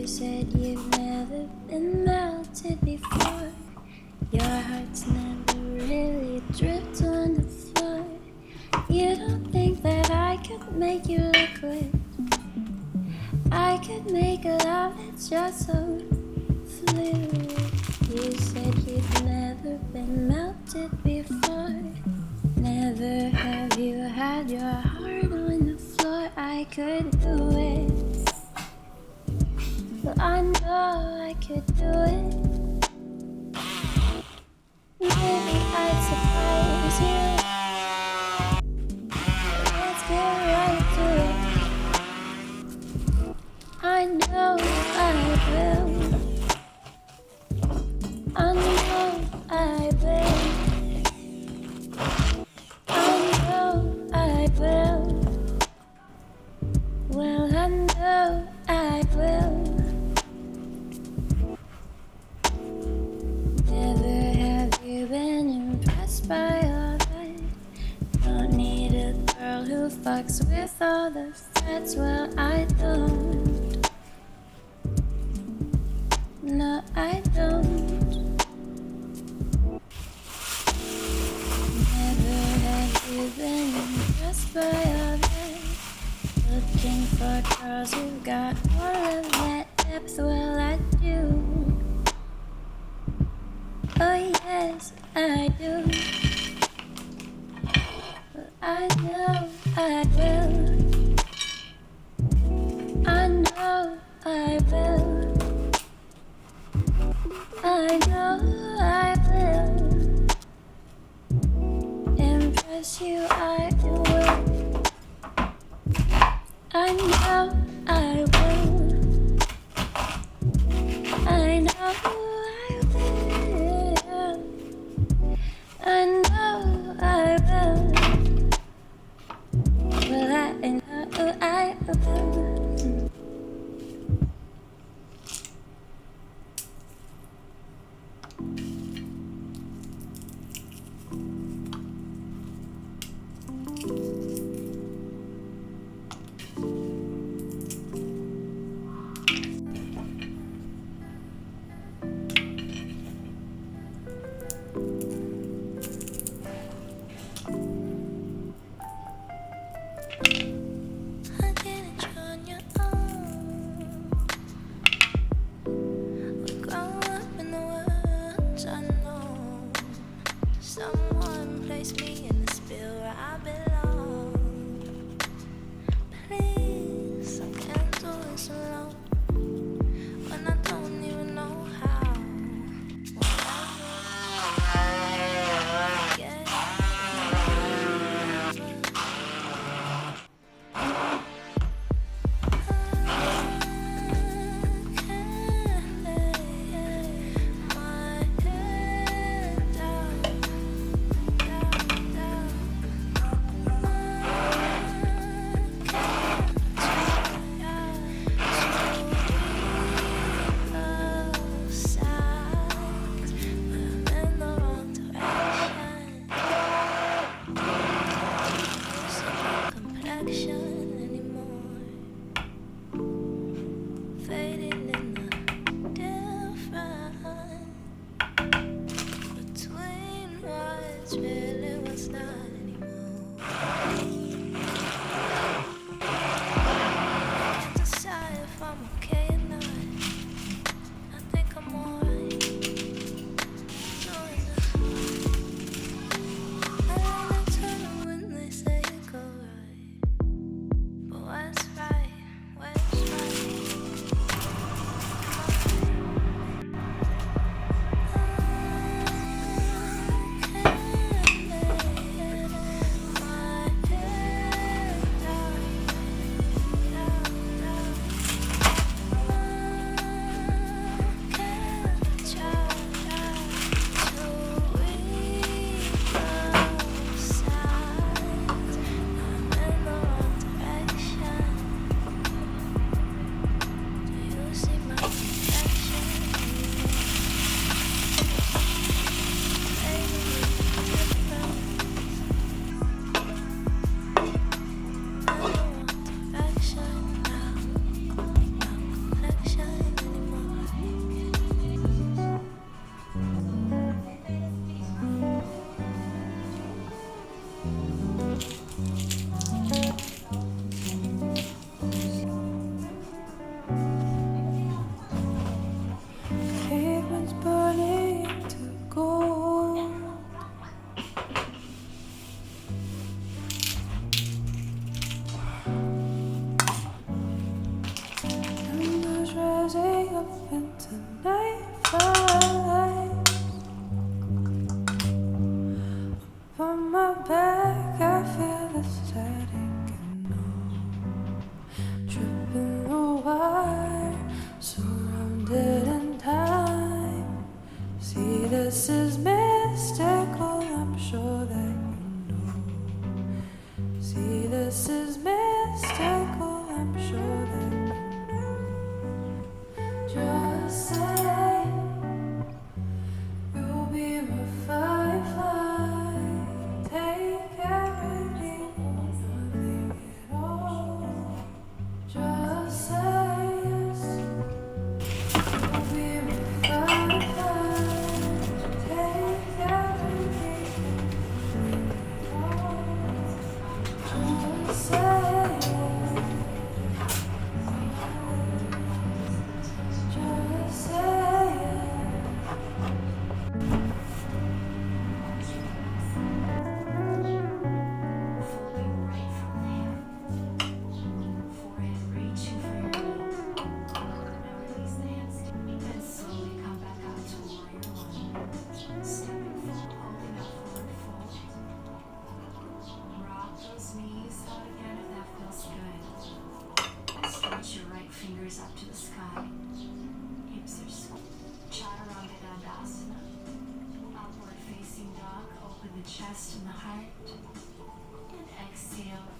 said you've never been melted before. Your heart's never really dripped on the floor. You don't think that I could make you liquid. I could make a love that's just so fluid. You said you've never been melted before. Never have you had your heart on the floor. I could do it. Well, I know I could do it. Maybe I'd surprise you. Let's get right to it. I know I will. I know I will. I know I will. Well, I know I will. Never have you been impressed by all that? Don't need a girl who fucks with all the threats. Well, I don't. No, I don't. Never have you been impressed by all that? Looking for girls who've got all of that depth. Well, I do. Oh yes, I do. Well, I know I will. I know I will. I know I will. Impress you, I will. I know I will. I know I will. I know I will. Well, I know I will. I didn't join rising up into nightlight. On my back, I feel the static and all. Tripping the wire, surrounded in time. See, this is mystical, I'm sure that you know. See, this is mystical, I'm sure that you know. Just say you'll be my firefly. Take everything or nothing at all. Just say yes. You'll be my firefly. Take everything or nothing at all. Just say yes. Just say yes. Folding right from the head. Forehead reaching for your knee. Now release the hands. Then slowly come back out to warrior one. Stepping forward, holding up forward fold. Rock those knees out again if that feels good. And stretch your right fingers up to the sky. Hips are square. Chaturanga Dandasana. Upward facing dog. Open the chest and the heart. And exhale.